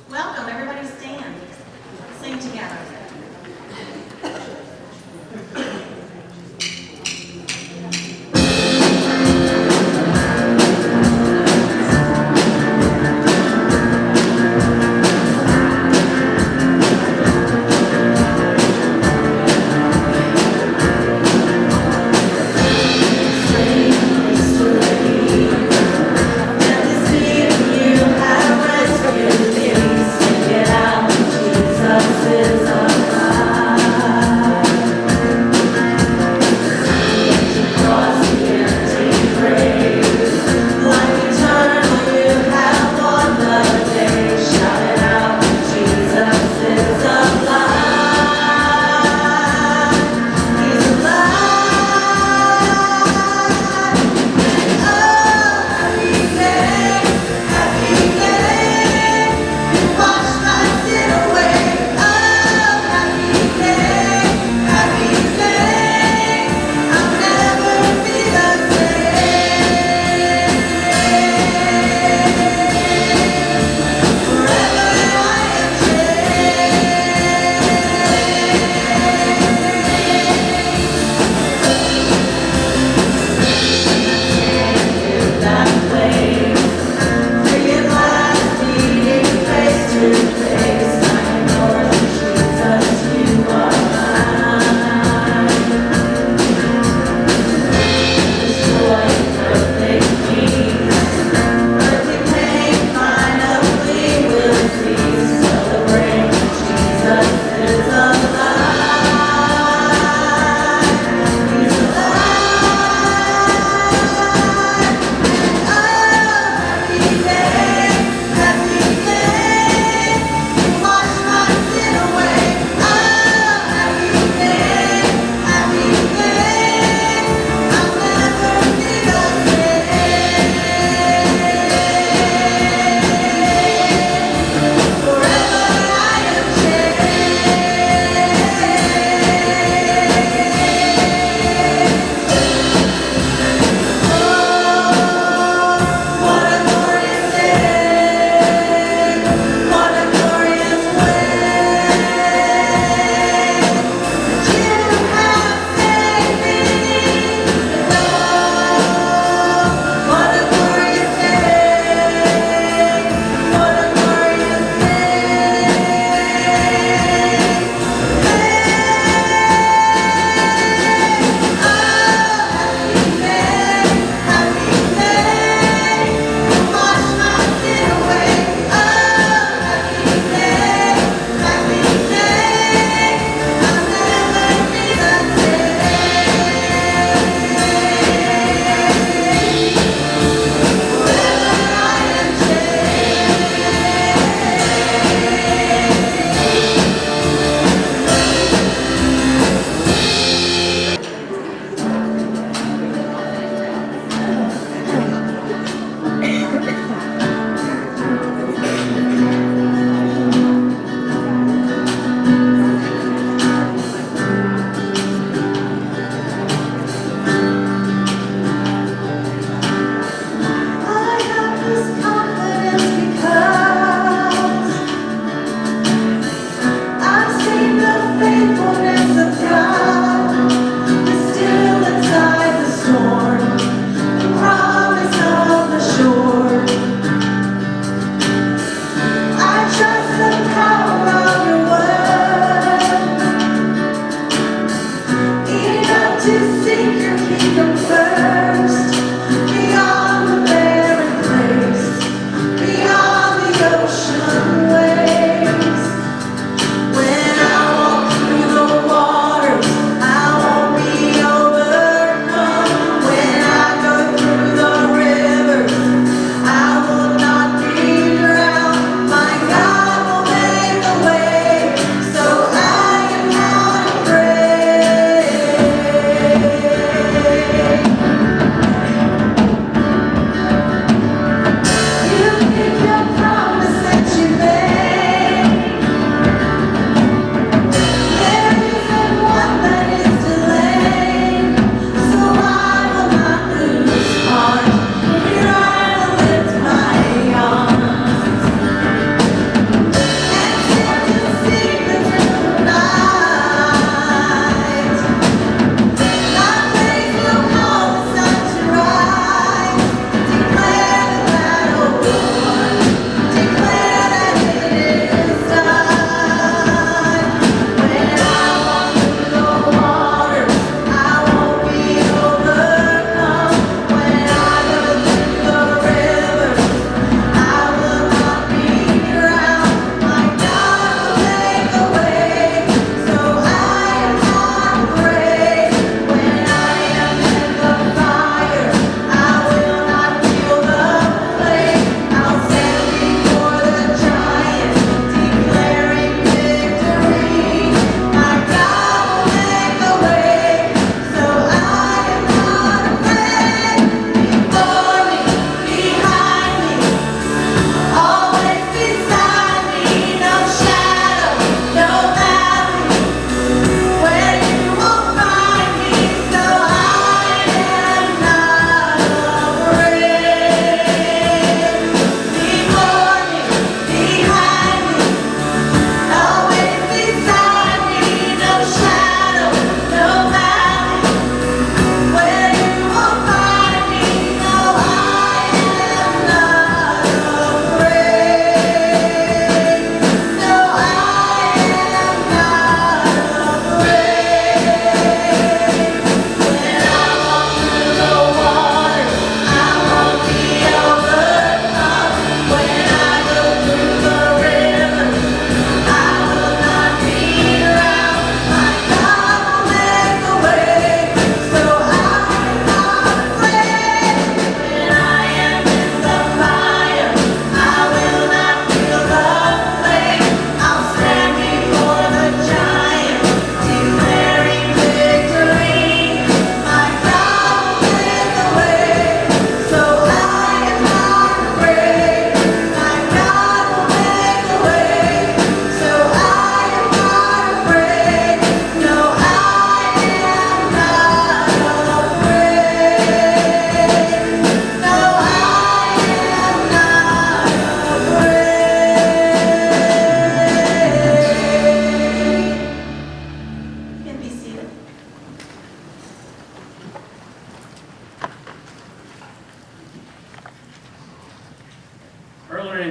Welcome, everybody stand. Sing together. Jesus is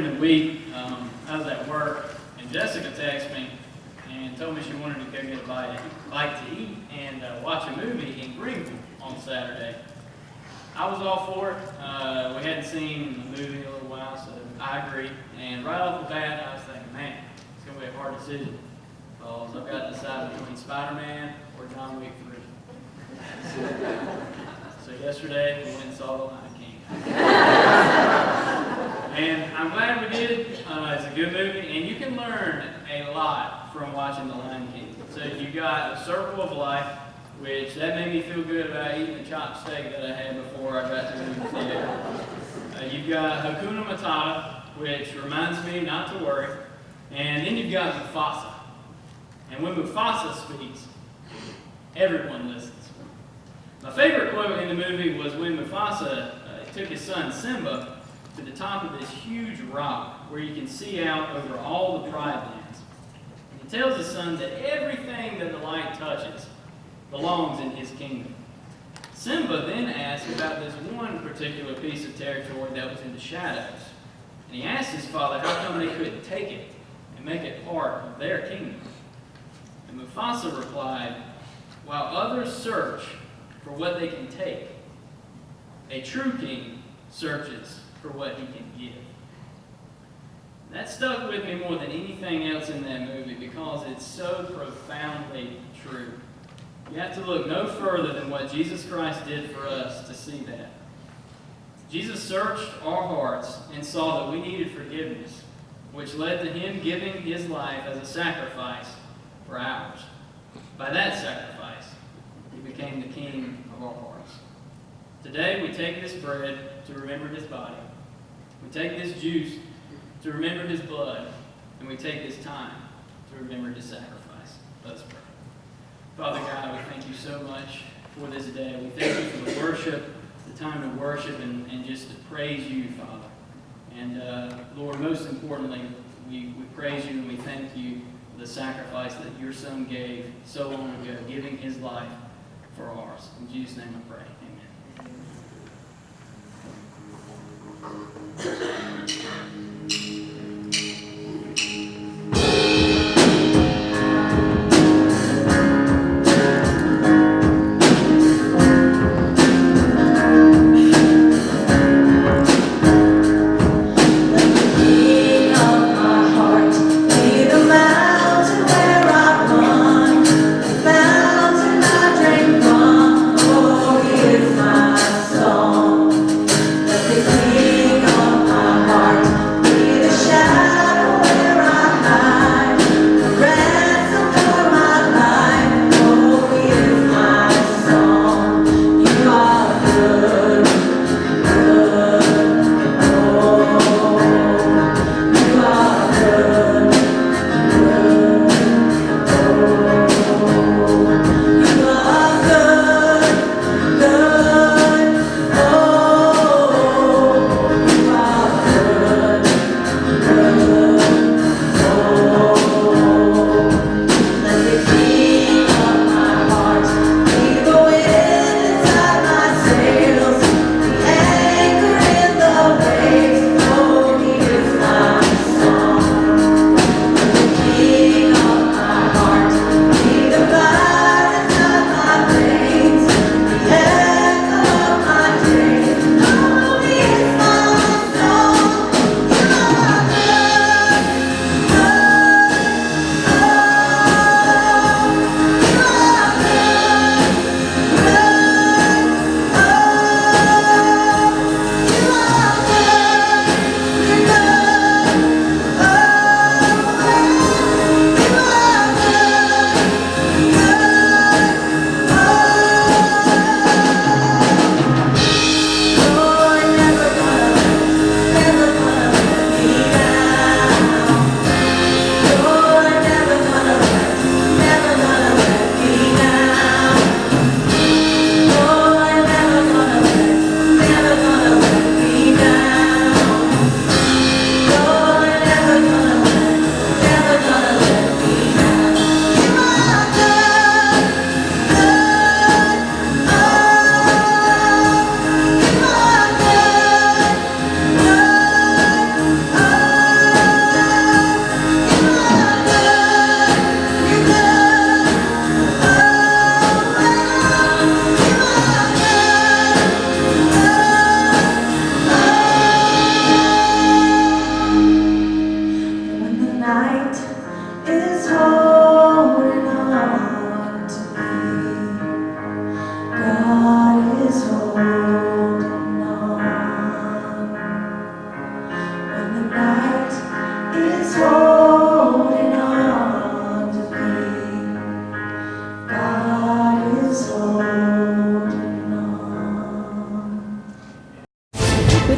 in the week, I was at work, and Jessica texted me and told me she wanted to go get a bite to eat and watch a movie in Greenville on Saturday. I was all for it. We hadn't seen the movie in a little while, so I agreed. And right off the bat, I was thinking, man, it's going to be a hard decision, because I've got to decide between Spider-Man or John Wick 3. So yesterday, we went and saw The Lion King. And I'm glad we did. It's a good movie, and you can learn a lot from watching The Lion King. So you got The Circle of Life, which that made me feel good about eating the chopped steak that I had before I got to the movie theater. You've got Hakuna Matata, which reminds me not to worry. And then you've got Mufasa. And when Mufasa speaks, everyone listens. My favorite quote in the movie was when Mufasa took his son Simba to the top of this huge rock where you can see out over all the Pride Lands. And he tells his son that everything that the light touches belongs in his kingdom. Simba then asks about this one particular piece of territory that was in the shadows. And he asked his father how come they couldn't take it and make it part of their kingdom. And Mufasa replied, while others search for what they can take, a true king searches for what he can give. That stuck with me more than anything else in that movie because it's so profoundly true. You have to look no further than what Jesus Christ did for us to see that. Jesus searched our hearts and saw that we needed forgiveness, which led to him giving his life as a sacrifice for ours. By that sacrifice, he became the king of our hearts. Today, we take this bread to remember his body. We take this juice to remember his blood. And we take this time to remember his sacrifice. Let's pray. Father God, we thank you so much for this day. We thank you for the worship, the time to worship and just to praise you, Father. And Lord, most importantly, we praise you and we thank you for the sacrifice that your Son gave so long ago, giving his life for ours. In Jesus' name I pray. Mountain I drank from, oh, he is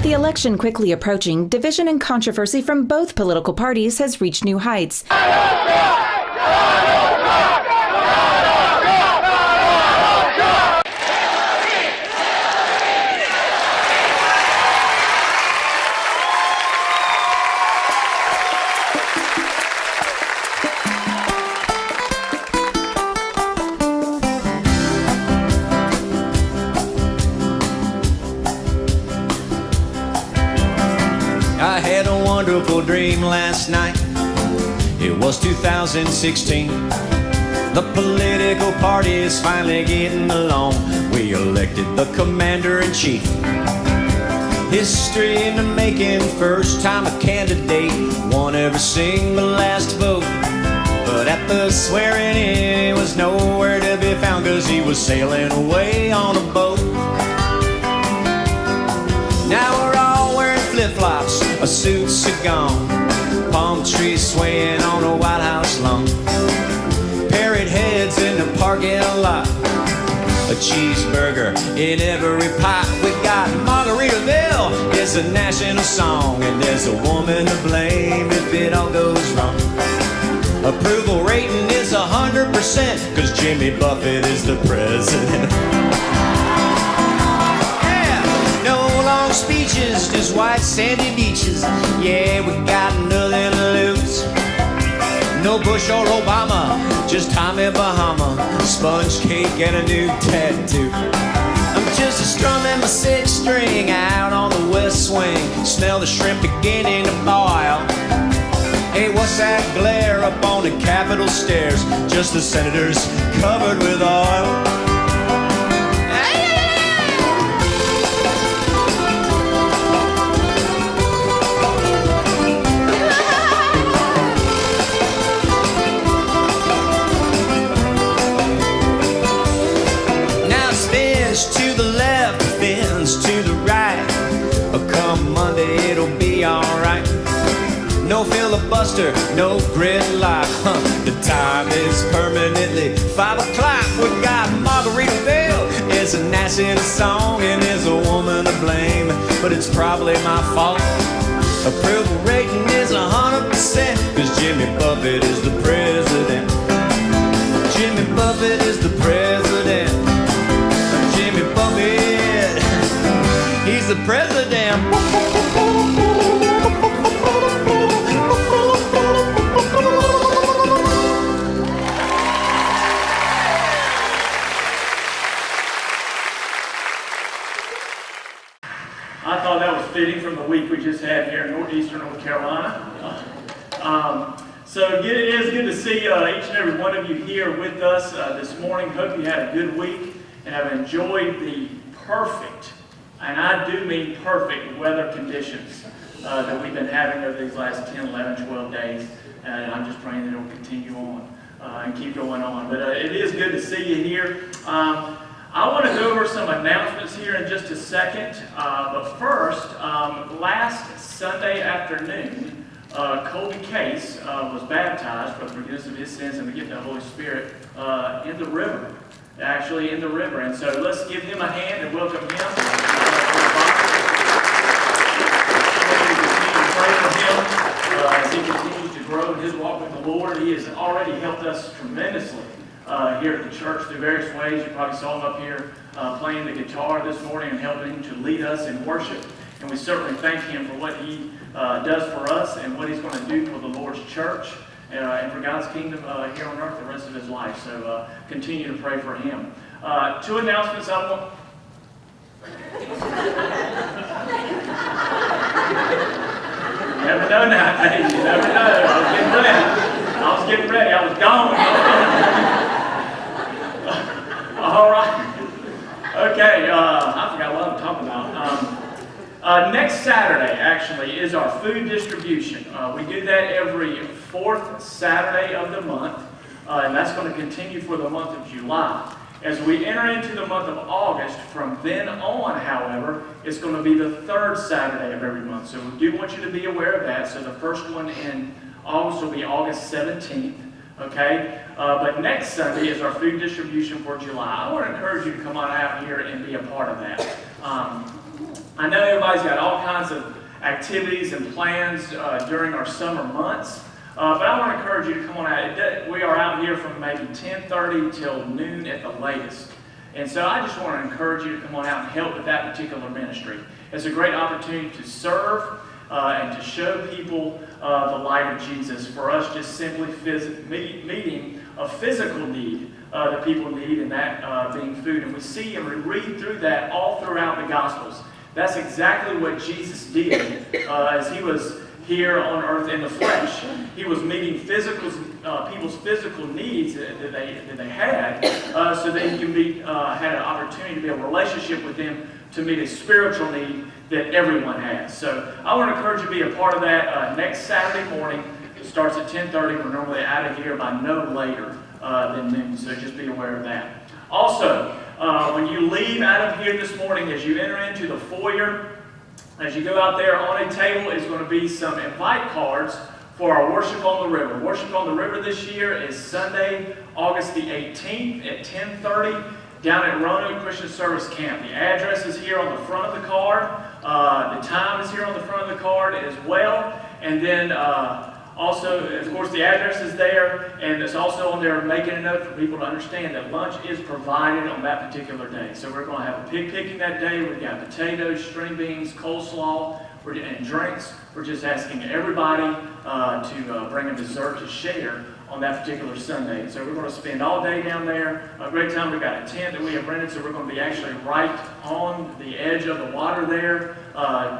the election quickly approaching, division and controversy from both political parties has reached new heights. I had a wonderful dream last night. It was 2016. The political parties finally getting along. We elected the commander-in-chief. History in the making, first time a candidate won every single last vote. But at the swearing-in, he was nowhere to be found, 'cause he was sailing away on a boat. Now we're all wearing flip-flops, our suits are gone, palm trees swaying on a White House lawn, parrot heads in the parking lot, a cheeseburger in every pot. We got Margaritaville, it's a national song, and there's a woman to blame if it all goes wrong. Approval rating is 100%, 'cause Jimmy Buffett is the president. Long speeches, just white sandy beaches. Yeah, we got nothing to lose. No Bush or Obama, just Tommy Bahama, sponge cake and a new tattoo. I'm just strumming my six string out on the west swing. Smell the shrimp beginning to boil. Hey, what's that glare up on the Capitol stairs? Just the senators covered with oil. To the left, bends to the right. Come Monday, it'll be alright. No filibuster, no gridlock. The time is permanently 5 o'clock. We got Margaritaville, it's a national song, and there's a woman to blame, but it's probably my fault. Approval rating is 100%, 'cause Jimmy Buffett is the president. Jimmy Buffett is the president. Jimmy Buffett, he's the president. I thought that was fitting from the week we just had here in northeastern North Carolina. So it is good to see each and every one of you here with us this morning. Hope you had a good week and have enjoyed the perfect, and I do mean perfect, weather conditions that we've been having over these last 10, 11, 12 days. And I'm just praying that it will continue on and keep going on. But it is good to see you here. I want to go over some announcements here in just a second. But first, last Sunday afternoon, Colby Case was baptized for the forgiveness of his sins and the gift of the Holy Spirit in the river. Actually in the river. And so let's give him a hand and welcome him. Pray for him as he continues to grow in his walk with the Lord. He has already helped us tremendously here at the church through various ways. You probably saw him up here playing the guitar this morning and helping to lead us in worship. And we certainly thank him for what he does for us and what he's going to do for the Lord's church. And for God's kingdom here on earth the rest of his life. So continue to pray for him. 2 announcements I want. You never know nowadays. You never know. I was getting ready. I was gone. All right. Okay. I forgot what I'm talking about. Next Saturday, actually, is our food distribution. We do that every 4th Saturday of the month, and that's going to continue for the month of July. As we enter into the month of August, from then on, however, it's going to be the 3rd Saturday of every month. So we do want you to be aware of that. So the first one in August will be August 17th. Okay? But next Sunday is our food distribution for July. I want to encourage you to come on out here and be a part of that. I know everybody's got all kinds of activities and plans during our summer months, but I want to encourage you to come on out. We are out here from maybe 10:30 till noon at the latest. And so I just want to encourage you to come on out and help with that particular ministry. It's a great opportunity to serve and to show people the light of Jesus, for us just simply meeting a physical need that people need, and that being food. And we see and we read through that all throughout the Gospels. That's exactly what Jesus did as he was here on earth in the flesh. He was meeting people's physical needs that they had, so that he had an opportunity to be a relationship with them to meet a spiritual need that everyone has. So I want to encourage you to be a part of that next Saturday morning. It starts at 10:30. We're normally out of here by no later than noon, so just be aware of that. Also, when you leave out of here this morning, as you enter into the foyer, as you go out there, on a table is going to be some invite cards for our Worship on the River. Worship on the River this year is Sunday, August the 18th at 10:30 down at Roanoke Christian Service Camp. The address is here on the front of the card. The time is here on the front of the card as well. And then also, of course, the address is there, and it's also on there making a note for people to understand that lunch is provided on that particular day. So we're going to have a pig picking that day. We've got potatoes, string beans, coleslaw, and drinks. We're just asking everybody to bring a dessert to share on that particular Sunday. So we're going to spend all day down there. A great time. We've got a tent that we have rented, so we're going to be actually right on the edge of the water there,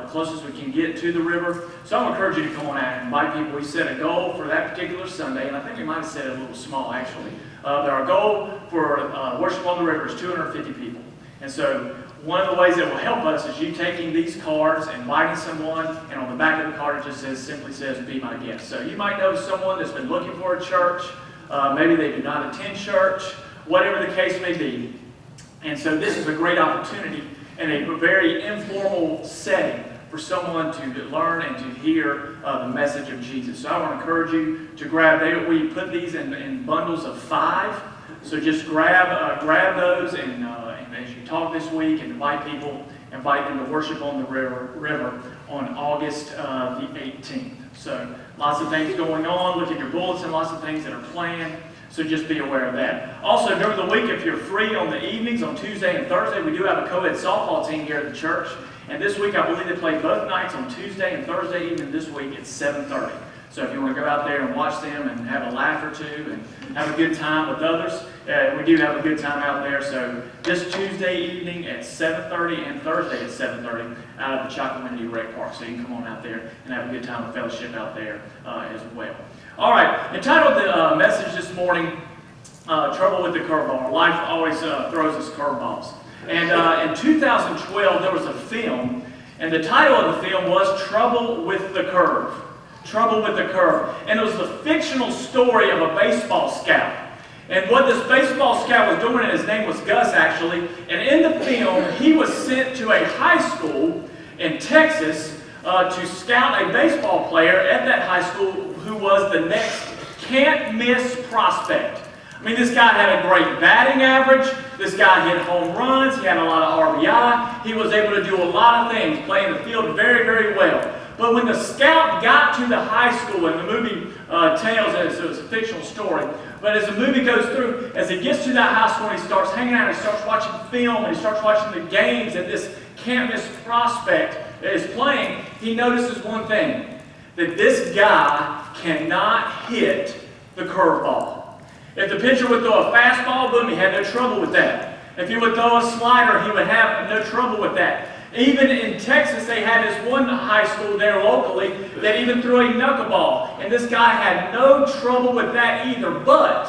closest we can get to the river. So I encourage you to come on out and invite people. We set a goal for that particular Sunday, and I think we might have set it a little small actually. But our goal for Worship on the River is 250 people. And so one of the ways that will help us is you taking these cards, inviting someone, and on the back of the card it just simply says, "Be my guest." So you might know someone that's been looking for a church. Maybe they do not attend church, whatever the case may be. And so this is a great opportunity and a very informal setting for someone to learn and to hear the message of Jesus. So I want to encourage you to grab. We put these in bundles of 5. So just grab those, and as you talk this week, and invite them to Worship on the River on August the 18th. So lots of things going on. Look at your bulletin, lots of things that are planned. So just be aware of that. Also, during the week, if you're free on the evenings, on Tuesday and Thursday, we do have a co-ed softball team here at the church. And this week, I believe they play both nights on Tuesday and Thursday, even this week at 7:30. So if you want to go out there and watch them and have a laugh or two and have a good time with others, we do have a good time out there. So this Tuesday evening at 7:30 and Thursday at 7:30 out of the Chocowinity Rec Park. So you can come on out there and have a good time of fellowship out there as well. All right, entitled the message this morning, Trouble with the Curveball. Life always throws us curveballs. And in 2012, there was a film, and the title of the film was Trouble with the Curve. Trouble with the Curve. And it was the fictional story of a baseball scout. And what this baseball scout was doing, and his name was Gus actually, and in the film, he was sent to a high school in Texas to scout a baseball player at that high school who was the next can't-miss prospect. I mean, this guy had a great batting average. This guy hit home runs. He had a lot of RBI. He was able to do a lot of things, playing the field very, very well. But when the scout got to the high school, and the movie tells it, so it's a fictional story, but as the movie goes through, as he gets to that high school, he starts hanging out, and he starts watching film, and he starts watching the games that this can't-miss prospect is playing, he notices one thing, that this guy cannot hit the curveball. If the pitcher would throw a fastball, boom, he had no trouble with that. If he would throw a slider, he would have no trouble with that. Even in Texas, they had this one high school there locally that even threw a knuckleball. And this guy had no trouble with that either, but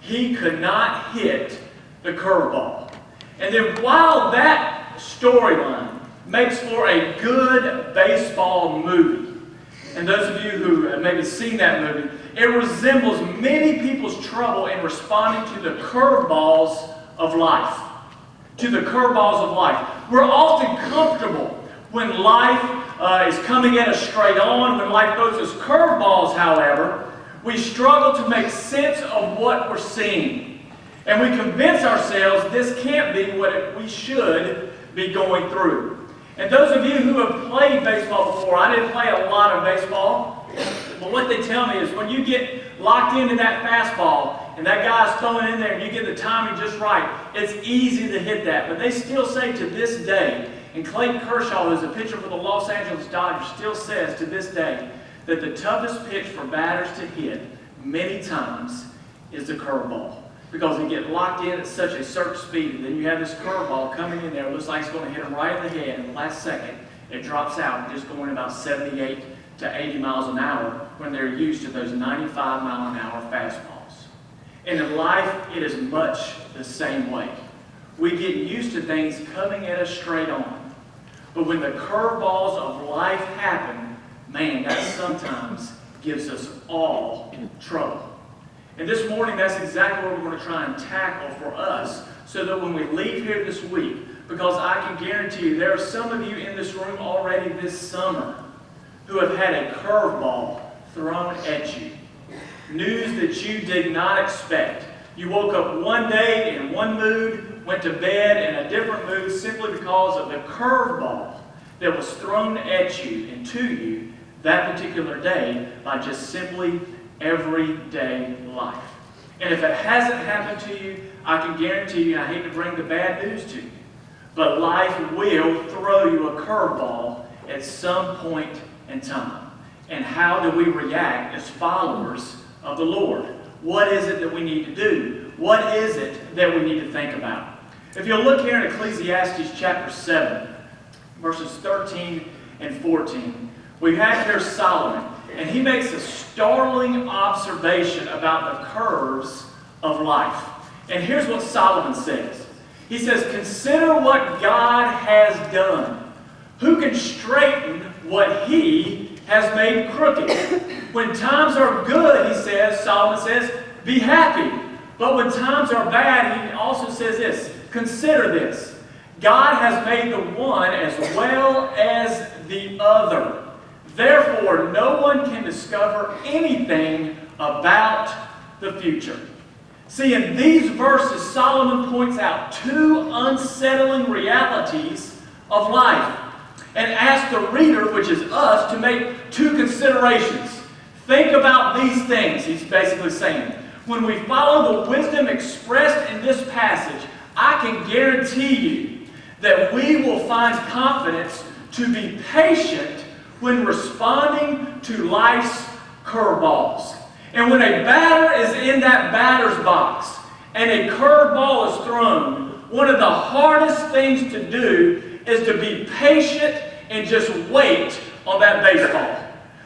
he could not hit the curveball. And then while that storyline makes for a good baseball movie, and those of you who have maybe seen that movie, it resembles many people's trouble in responding to the curveballs of life. To the curveballs of life. We're often comfortable when life is coming at us straight on. When life throws us curveballs, however, we struggle to make sense of what we're seeing. And we convince ourselves this can't be what we should be going through. And those of you who have played baseball before, I didn't play a lot of baseball, but what they tell me is when you get locked into that fastball and that guy's throwing in there and you get the timing just right, it's easy to hit that. But they still say to this day, and Clayton Kershaw, who's a pitcher for the Los Angeles Dodgers, still says to this day that the toughest pitch for batters to hit many times is the curveball. Because they get locked in at such a certain speed, and then you have this curveball coming in there, it looks like it's going to hit them right in the head, and the last second, it drops out, just going about 78 to 80 miles an hour when they're used to those 95-mile-an-hour fastballs. And in life, it is much the same way. We get used to things coming at us straight on. But when the curveballs of life happen, man, that sometimes gives us all trouble. And this morning, that's exactly what we're going to try and tackle for us so that when we leave here this week, because I can guarantee you there are some of you in this room already this summer who have had a curveball thrown at you. News that you did not expect. You woke up one day in one mood, went to bed in a different mood simply because of the curveball that was thrown at you and to you that particular day by just simply everyday life. And if it hasn't happened to you, I can guarantee you, I hate to bring the bad news to you, but life will throw you a curveball at some point in time. And how do we react as followers of the Lord? What is it that we need to do? What is it that we need to think about? If you'll look here in Ecclesiastes chapter 7, verses 13 and 14, we have here Solomon, and he makes a startling observation about the curves of life. And here's what Solomon says. He says, "Consider what God has done. Who can straighten what he has made crooked? When times are good," he says, Solomon says, "be happy. But when times are bad," he also says this, "consider this. God has made the one as well as the other. Therefore, no one can discover anything about the future." See, in these verses, Solomon points out two unsettling realities of life and asks the reader, which is us, to make two considerations. Think about these things, he's basically saying. When we follow the wisdom expressed in this passage, I can guarantee you that we will find confidence to be patient when responding to life's curveballs. And when a batter is in that batter's box and a curveball is thrown, one of the hardest things to do is to be patient and just wait on that baseball.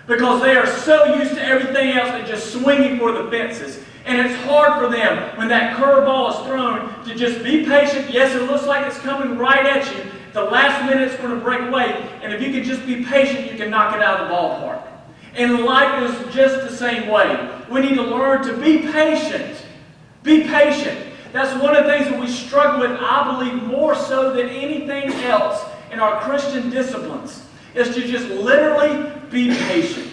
Because they are so used to everything else and just swinging for the fences. And it's hard for them when that curveball is thrown to just be patient. Yes, it looks like it's coming right at you. The last minute it's going to break away. And if you can just be patient, you can knock it out of the ballpark. And life is just the same way. We need to learn to be patient. Be patient. That's one of the things that we struggle with, I believe, more so than anything else in our Christian disciplines, is to just literally be patient.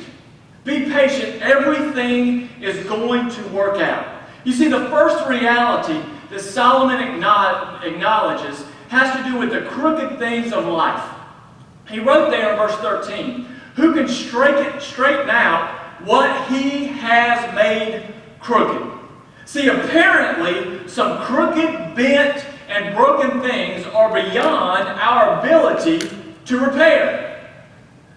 Be patient. Everything is going to work out. You see, the first reality that Solomon acknowledges has to do with the crooked things of life. He wrote there in verse 13, "Who can straighten out what he has made crooked?" See, apparently, some crooked, bent, and broken things are beyond our ability to repair.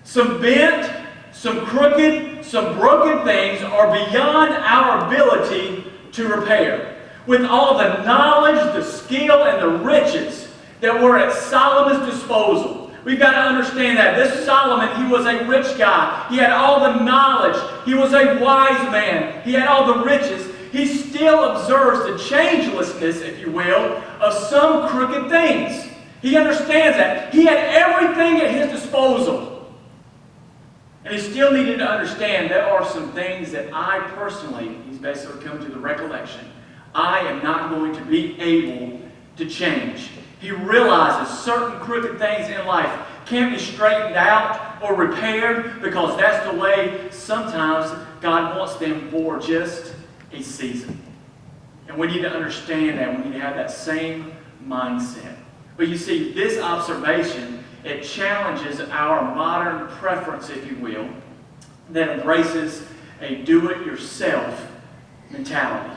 Some bent, some crooked, some broken things are beyond our ability to repair. With all the knowledge, the skill, and the riches that were at Solomon's disposal, we've got to understand that. This Solomon, he was a rich guy. He had all the knowledge. He was a wise man. He had all the riches. He still observes the changelessness, if you will, of some crooked things. He understands that. He had everything at his disposal. And he still needed to understand there are some things that I personally, he's basically come to the recollection, I am not going to be able to change. He realizes certain crooked things in life can't be straightened out or repaired because that's the way sometimes God wants them for just a season. And we need to understand that. We need to have that same mindset. But you see, this observation It challenges our modern preference, if you will, that embraces a do-it-yourself mentality.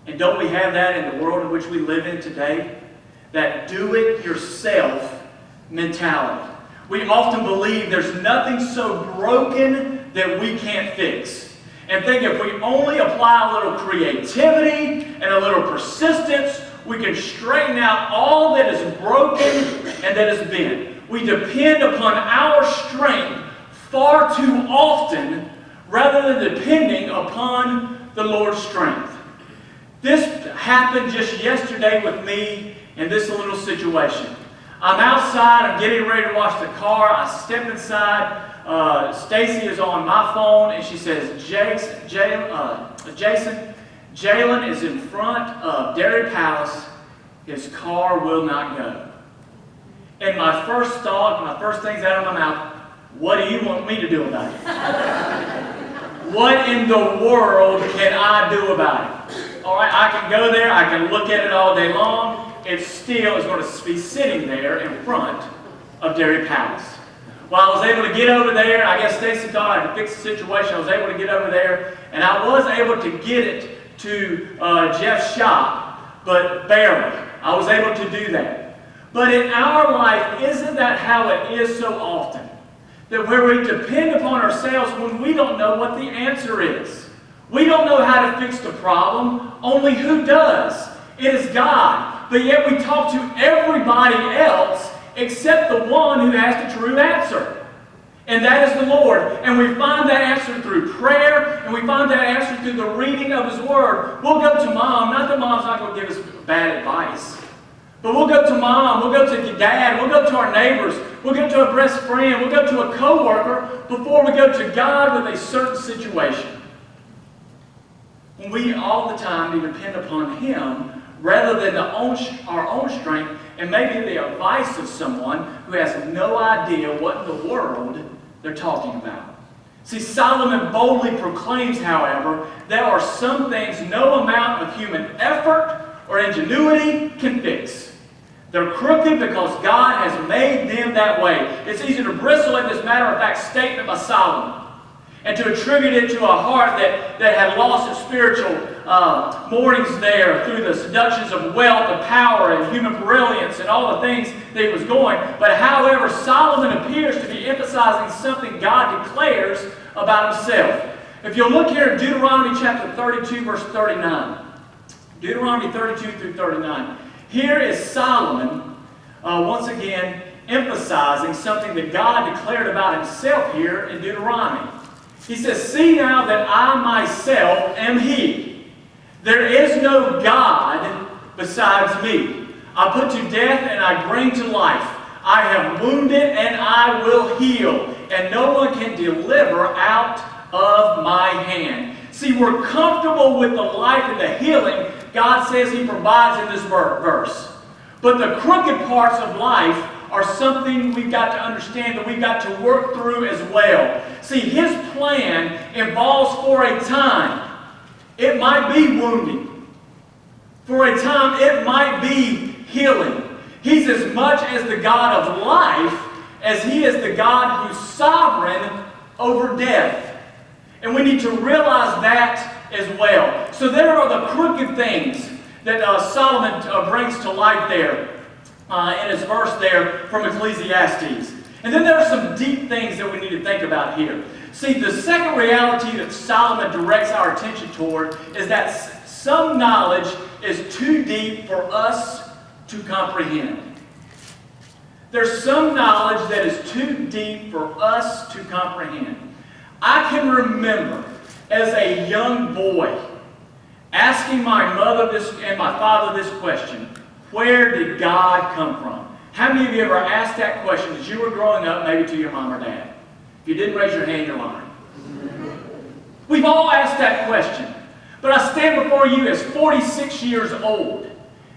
And don't we have that in the world in which we live in today? That do-it-yourself mentality. We often believe there's nothing so broken that we can't fix. And think if we only apply a little creativity and a little persistence, we can straighten out all that is broken and that is bent. We depend upon our strength far too often rather than depending upon the Lord's strength. This happened just yesterday with me in this little situation. I'm outside, I'm getting ready to wash the car, I step inside, Stacy is on my phone and she says, Jason, Jalen is in front of Dairy Palace, his car will not go. And my first thought, my first things out of my mouth, what do you want me to do about it? What in the world can I do about it? All right, I can go there, I can look at it all day long. It still is going to be sitting there in front of Dairy Palace. Well, I was able to get over there. I guess Stacy thought I could fix the situation. I was able to get over there, and I was able to get it to Jeff's shop, but barely. I was able to do that. But in our life, isn't that how it is so often? That where we depend upon ourselves when we don't know what the answer is. We don't know how to fix the problem. Only who does? It is God. But yet we talk to everybody else except the one who has the true answer. And that is the Lord. And we find that answer through prayer, and we find that answer through the reading of His Word. We'll go to Mom. Not that Mom's not going to give us bad advice. But we'll go to Mom, we'll go to Dad, we'll go to our neighbors, we'll go to a best friend, we'll go to a coworker before we go to God with a certain situation. When we all the time we depend upon Him rather than our own strength and maybe the advice of someone who has no idea what in the world they're talking about. See, Solomon boldly proclaims, however, there are some things no amount of human effort or ingenuity can fix. They're crooked because God has made them that way. It's easy to bristle at this matter-of-fact statement by Solomon and to attribute it to a heart that had lost its spiritual moorings there through the seductions of wealth and power and human brilliance and all the things that he was going. But however, Solomon appears to be emphasizing something God declares about Himself. If you'll look here in Deuteronomy chapter 32, verse 39. Deuteronomy 32 through 39. Here is Solomon, once again, emphasizing something that God declared about Himself here in Deuteronomy. He says, "See now that I myself am He. There is no God besides me. I put to death and I bring to life. I have wounded and I will heal. And no one can deliver out of my hand." See, we're comfortable with the life and the healing God says He provides in this verse. But the crooked parts of life are something we've got to understand that we've got to work through as well. See, His plan involves for a time, it might be wounding. For a time, it might be healing. He's as much as the God of life as He is the God who's sovereign over death. And we need to realize that as well. So there are the crooked things that Solomon brings to light there in his verse there from Ecclesiastes. And then there are some deep things that we need to think about here. See, the second reality that Solomon directs our attention toward is that some knowledge is too deep for us to comprehend. There's some knowledge that is too deep for us to comprehend. I can remember as a young boy asking my mother and my father this question: where did God come from? How many of you ever asked that question as you were growing up, maybe to your mom or dad? If you didn't raise your hand, you're lying. We've all asked that question. But I stand before you as 46 years old,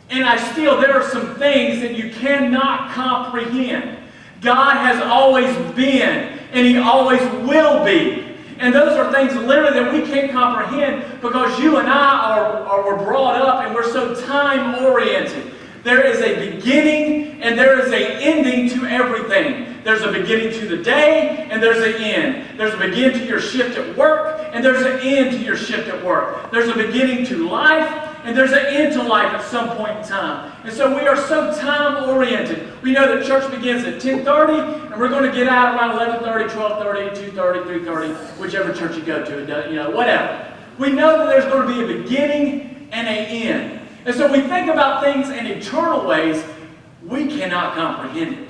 and there are some things that you cannot comprehend. God has always been, and He always will be. And those are things literally that we can't comprehend because you and I were brought up and we're so time-oriented There is a beginning and there is an ending to everything. There's a beginning to the day and there's an end. There's a beginning to your shift at work and there's an end to your shift at work. There's a beginning to life and there's an end to life at some point in time. And so we are so time-oriented. We know that church begins at 10:30 and we're going to get out around 11:30, 12:30, 2:30, 3:30, whichever church you go to, whatever. We know that there's going to be a beginning and an end. And so we think about things in eternal ways, we cannot comprehend it.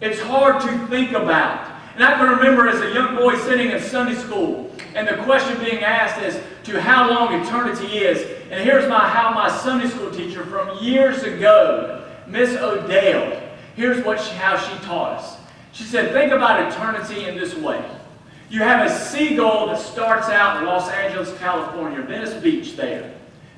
It's hard to think about. And I can remember as a young boy sitting in Sunday school, and the question being asked as to how long eternity is. And here's how my Sunday school teacher from years ago, Miss Odell, here's how she taught us. She said, think about eternity in this way. You have a seagull that starts out in Los Angeles, California, Venice Beach there.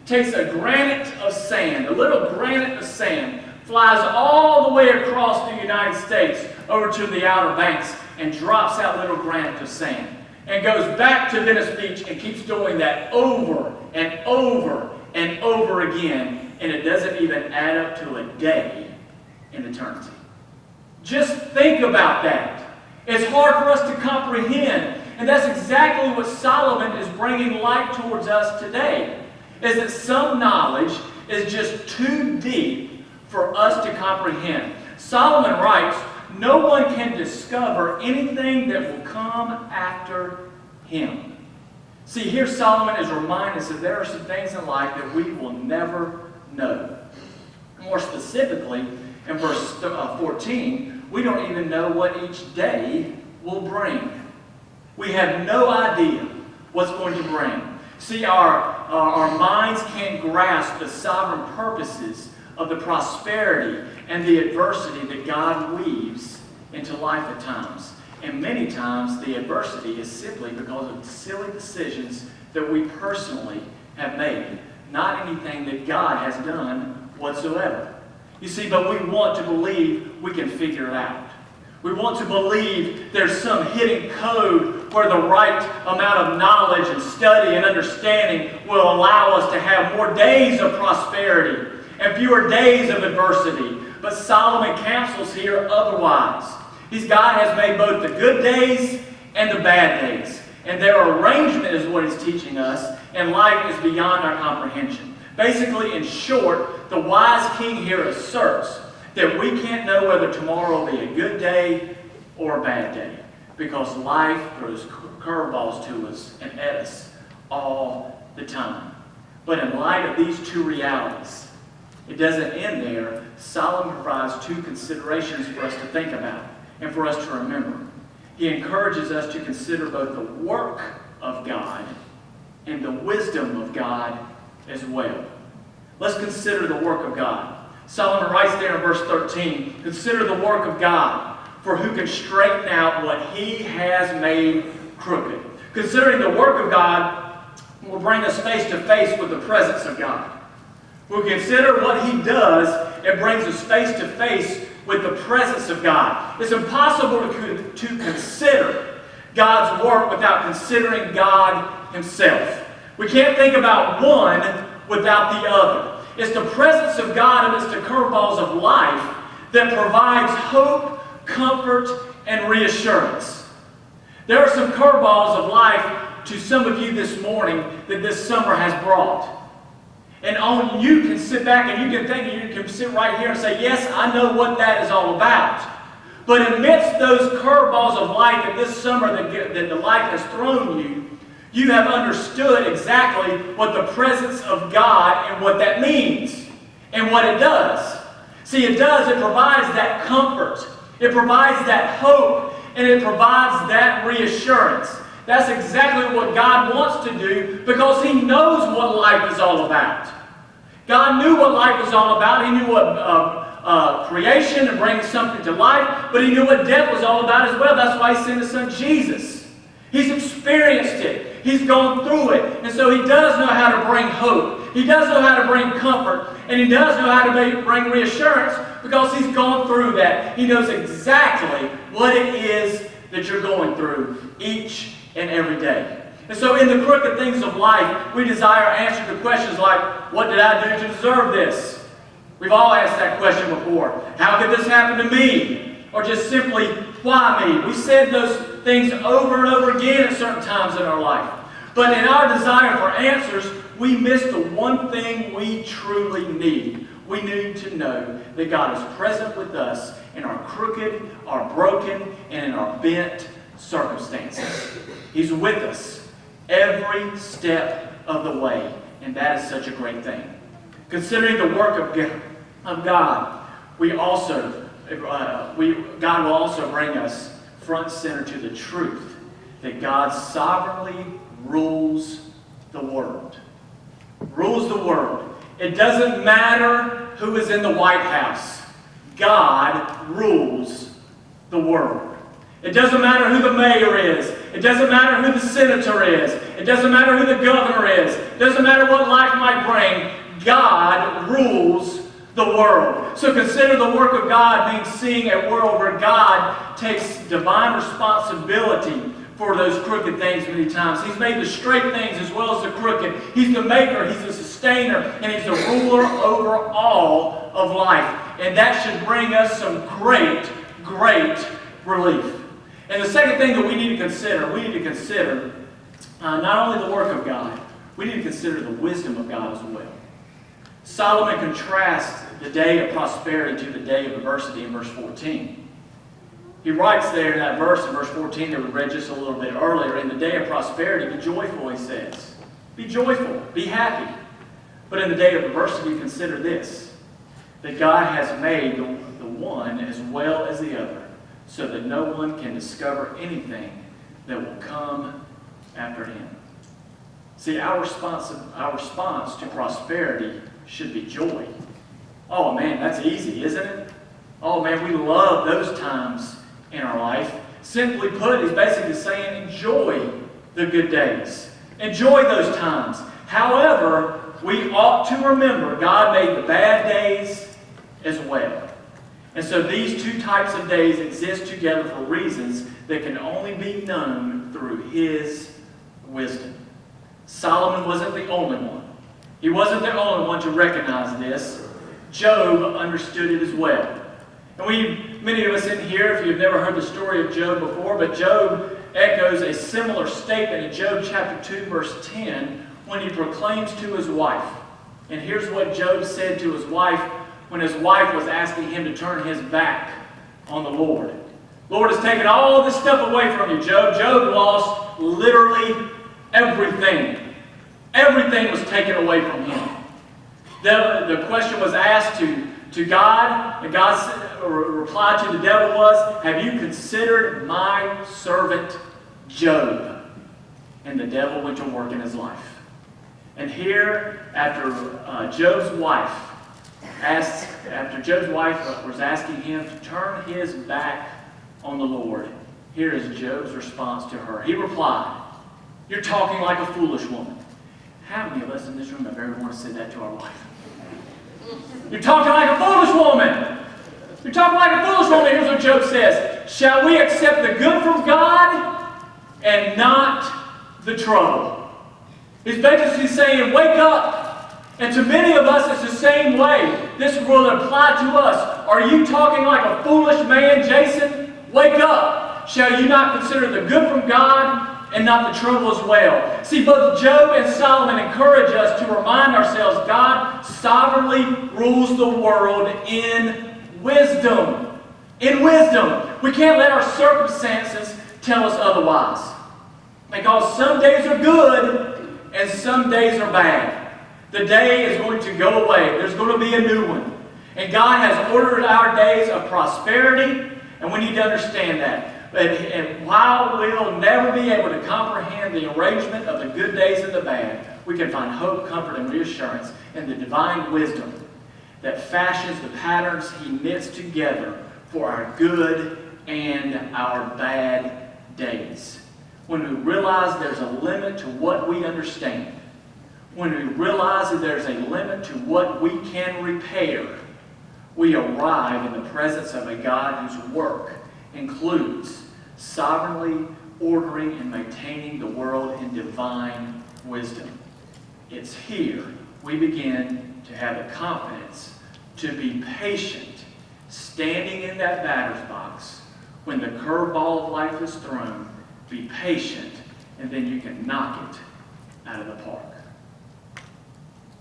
Takes a granite of sand, a little granite of sand, flies all the way across the United States over to the Outer Banks and drops that little granite of sand. And goes back to Venice Beach and keeps doing that over and over and over again. And it doesn't even add up to a day in eternity. Just think about that. It's hard for us to comprehend. And that's exactly what Solomon is bringing light towards us today. Is that some knowledge is just too deep for us to comprehend. Solomon writes, no one can discover anything that will come after him. See, here Solomon is reminding us that there are some things in life that we will never know. More specifically, in verse 14, we don't even know what each day will bring. We have no idea what's going to bring. See, our minds can't grasp the sovereign purposes of the prosperity and the adversity that God weaves into life at times. And many times the adversity is simply because of silly decisions that we personally have made, not anything that God has done whatsoever. You see, but we want to believe we can figure it out. We want to believe there's some hidden code where the right amount of knowledge and study and understanding will allow us to have more days of prosperity and fewer days of adversity. But Solomon counsels here otherwise. God has made both the good days and the bad days. And their arrangement is what he's teaching us, and life is beyond our comprehension. Basically, in short, the wise king here asserts that we can't know whether tomorrow will be a good day or a bad day, because life throws curveballs to us and at us all the time. But in light of these two realities, it doesn't end there. Solomon provides two considerations for us to think about and for us to remember. He encourages us to consider both the work of God and the wisdom of God as well. Let's consider the work of God. Solomon writes there in verse 13, consider the work of God, for who can straighten out what he has made crooked. Considering the work of God will bring us face to face with the presence of God. We'll consider what he does, it brings us face to face with the presence of God. It's impossible to consider God's work without considering God himself. We can't think about one without the other. It's the presence of God amidst the curveballs of life that provides hope, comfort, and reassurance. There are some curveballs of life to some of you this morning that this summer has brought. And you can sit back and you can think, and you can sit right here and say, yes, I know what that is all about. But amidst those curveballs of life that this summer that the life has thrown you, you have understood exactly what the presence of God and what that means and what it does. See, it provides that comfort. It provides that hope, and it provides that reassurance. That's exactly what God wants to do because he knows what life is all about. God knew what life was all about. He knew what creation and bringing something to life, but he knew what death was all about as well. That's why he sent his son Jesus. He's experienced it. He's gone through it. And so he does know how to bring hope. He does know how to bring comfort. And he does know how to bring reassurance because he's gone through that. He knows exactly what it is that you're going through each and every day. And so in the crooked things of life, we desire answers to questions like, what did I do to deserve this? We've all asked that question before. How could this happen to me? Or just simply, why me? We said those things over and over again at certain times in our life. But in our desire for answers, we miss the one thing we truly need. We need to know that God is present with us in our crooked, our broken, and in our bent circumstances. He's with us every step of the way, and that is such a great thing. Considering the work of God, God will also bring us front and center to the truth that God sovereignly rules the world. Rules the world. It doesn't matter who is in the White House. God rules the world. It doesn't matter who the mayor is. It doesn't matter who the senator is. It doesn't matter who the governor is. It doesn't matter what life might bring. God rules the world. So consider the work of God being seeing a world where God takes divine responsibility for those crooked things many times. He's made the straight things as well as the crooked. He's the maker, He's the sustainer, and He's the ruler over all of life. And that should bring us some great, great relief. And the second thing that we need to consider not only the work of God, we need to consider the wisdom of God as well. Solomon contrasts the day of prosperity to the day of adversity in verse 14. He writes there in that verse, in verse 14 that we read just a little bit earlier, in the day of prosperity, be joyful, he says. Be joyful, be happy. But in the day of adversity, consider this, that God has made the one as well as the other, so that no one can discover anything that will come after him. See, our response to prosperity should be joy. Oh man, that's easy, isn't it? Oh man, we love those times in our life. Simply put, he's basically saying enjoy the good days. Enjoy those times. However, we ought to remember God made the bad days as well. And so these two types of days exist together for reasons that can only be known through His wisdom. Solomon wasn't the only one. He wasn't the only one to recognize this. Job understood it as well. And many of us in here, if you've never heard the story of Job before, but Job echoes a similar statement in Job chapter 2, verse 10, when he proclaims to his wife. And here's what Job said to his wife when his wife was asking him to turn his back on the Lord. Lord has taken all this stuff away from you, Job. Job lost literally everything. Everything was taken away from him. The question was asked to God, and God's reply to the devil was, have you considered my servant Job? And the devil went to work in his life. And here, after Job's wife was asking him to turn his back on the Lord, here is Job's response to her. He replied, you're talking like a foolish woman. How many of us in this room have ever wanted to say that to our wife? You're talking like a foolish woman. You're talking like a foolish woman. Here's what Job says. Shall we accept the good from God and not the trouble? He's basically saying, wake up. And to many of us, it's the same way. This will apply to us. Are you talking like a foolish man, Jason? Wake up. Shall you not consider the good from God and not the trouble as well? See, both Job and Solomon encourage us to remind ourselves God sovereignly rules the world in wisdom. In wisdom. We can't let our circumstances tell us otherwise. Because some days are good and some days are bad. The day is going to go away. There's going to be a new one. And God has ordered our days of prosperity, and we need to understand that. And while we'll never be able to comprehend the arrangement of the good days and the bad, we can find hope, comfort, and reassurance in the divine wisdom that fashions the patterns He knits together for our good and our bad days. When we realize there's a limit to what we understand, when we realize that there's a limit to what we can repair, we arrive in the presence of a God whose work includes sovereignly ordering and maintaining the world in divine wisdom. It's here we begin to have the confidence to be patient, standing in that batter's box when the curveball of life is thrown. Be patient, and then you can knock it out of the park.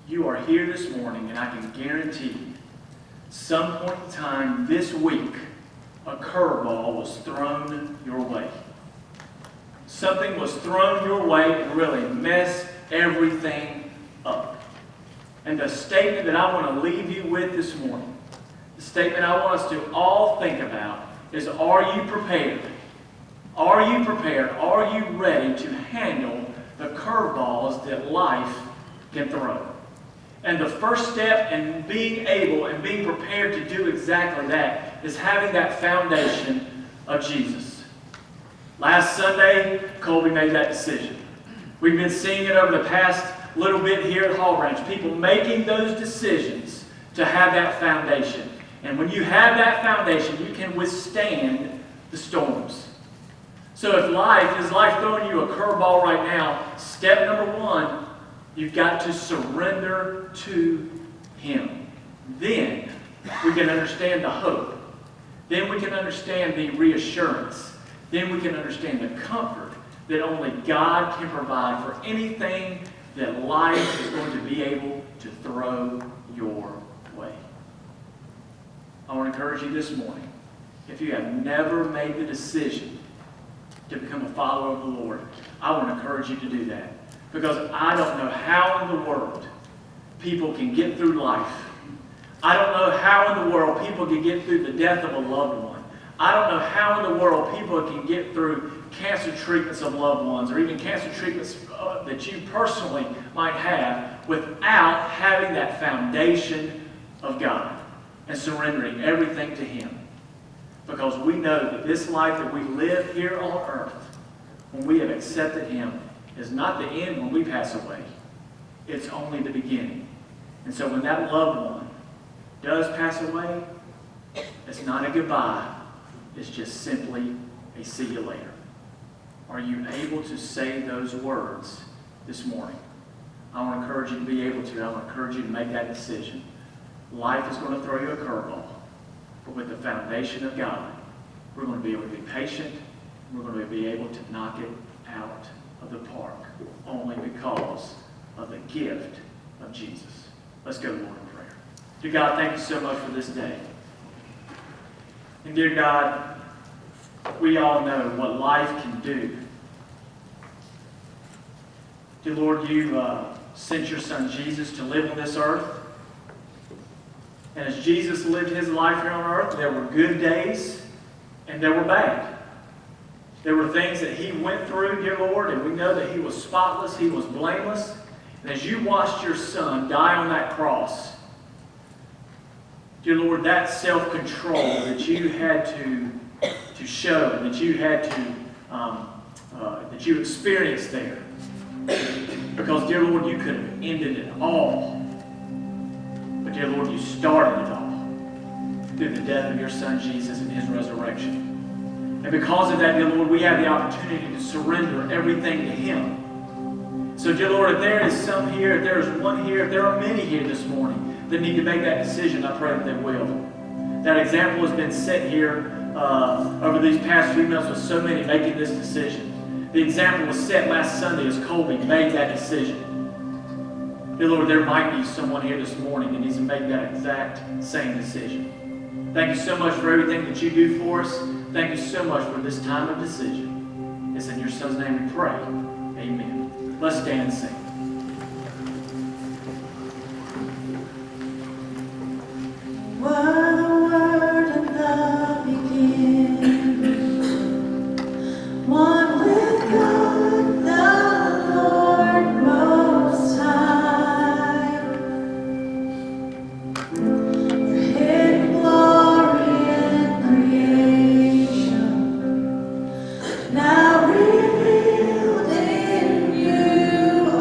You are here this morning, and I can guarantee you, some point in time this week, a curveball was thrown your way. Something was thrown your way and really messed everything up. And the statement that I want to leave you with this morning, the statement I want us to all think about is, are you prepared? Are you prepared? Are you ready to handle the curveballs that life can throw? And the first step in being able and being prepared to do exactly that is having that foundation of Jesus. Last Sunday, Colby made that decision. We've been seeing it over the past little bit here at Hall Ranch. People making those decisions to have that foundation. And when you have that foundation, you can withstand the storms. So if life is throwing you a curveball right now, step number one, you've got to surrender to Him. Then we can understand the hope. Then we can understand the reassurance. Then we can understand the comfort that only God can provide for anything that life is going to be able to throw your way. I want to encourage you this morning, if you have never made the decision to become a follower of the Lord, I want to encourage you to do that. Because I don't know how in the world people can get through life. I don't know how in the world people can get through the death of a loved one. I don't know how in the world people can get through cancer treatments of loved ones, or even cancer treatments that you personally might have, without having that foundation of God and surrendering everything to Him. Because we know that this life that we live here on earth, when we have accepted Him, is not the end when we pass away. It's only the beginning. And so when that loved one does pass away, it's not a goodbye. It's just simply a see you later. Are you able to say those words this morning? I want to encourage you to be able to. I want to encourage you to make that decision. Life is going to throw you a curveball. But with the foundation of God, we're going to be able to be patient. We're going to be able to knock it out of the park, only because of the gift of Jesus. Let's go to the Lord in prayer. Dear God, thank you so much for this day. And dear God, we all know what life can do. Dear Lord, you sent your Son Jesus to live on this earth. And as Jesus lived His life here on earth, there were good days and there were bad. There were things that He went through, dear Lord, and we know that He was spotless, He was blameless. And as you watched your Son die on that cross, dear Lord, that self-control that you had to show, and that you had to, that you experienced there. Because, dear Lord, you could have ended it all. But, dear Lord, you started it all through the death of your Son, Jesus, and His resurrection. And because of that, dear Lord, we have the opportunity to surrender everything to Him. So, dear Lord, if there is some here, if there is one here, if there are many here this morning that need to make that decision, I pray that they will. That example has been set here over these past few months with so many making this decision. The example was set last Sunday as Colby made that decision. Dear Lord, there might be someone here this morning that needs to make that exact same decision. Thank you so much for everything that you do for us. Thank you so much for this time of decision. It's in your Son's name we pray. Amen. Let's stand and sing. One with God, the Lord Most High. Hidden glory in creation, now revealed in you.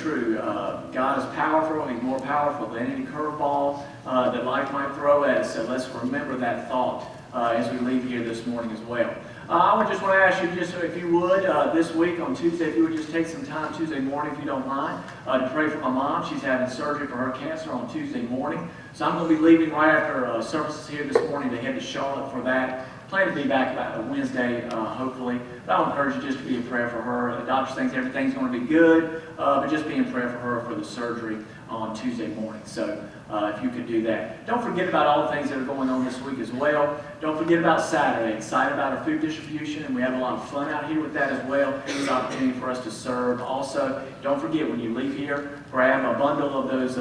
true. God is powerful. He's more powerful than any curveball that life might throw at us. So let's remember that thought as we leave here this morning as well. I just want to ask you, just if you would, this week on Tuesday, if you would just take some time Tuesday morning, if you don't mind, to pray for my mom. She's having surgery for her cancer on Tuesday morning. So I'm going to be leaving right after services here this morning to head to Charlotte for that. Plan to be back about Wednesday, hopefully. But I'll encourage you just to be in prayer for her. The doctor thinks everything's going to be good, but just be in prayer for her for the surgery on Tuesday morning. So if you could do that. Don't forget about all the things that are going on this week as well. Don't forget about Saturday. Excited about our food distribution, and we have a lot of fun out here with that as well. It's an opportunity for us to serve. Also, don't forget when you leave here, grab a bundle of those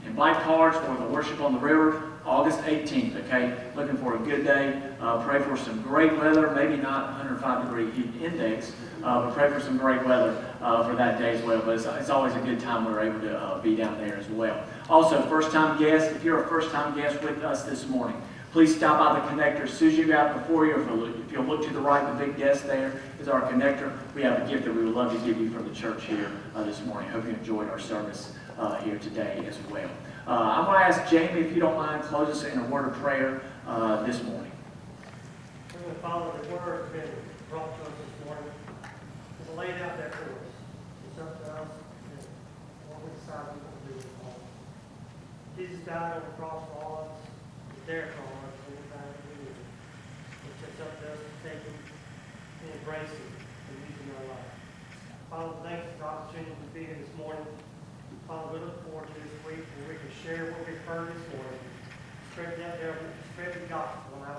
invite cards for the Worship on the River. August 18th, okay? Looking for a good day. Pray for some great weather, maybe not 105-degree heat index, but pray for some great weather for that day as well. But it's always a good time when we're able to be down there as well. Also, first-time guest, if you're a first-time guest with us this morning, please stop by the connector as soon as you get out before you. If you'll look to the right, the big desk there is our connector. We have a gift that we would love to give you from the church here this morning. Hope you enjoyed our service here today as well. I'm going to ask Jamie, if you don't mind, close us in a word of prayer this morning. We're going to follow the word that's been brought to us this morning. It's laid out there for us. It's up to us and what we decide we want to do with it all. Jesus died on the cross for all of us. He's there for all of us anytime that we need him. It's just up to us to take him and embrace him and use him in our life. Father, thank you for the opportunity to be here this morning. Father, we look forward to this week where we can share what we've heard this morning. Spread the gospel out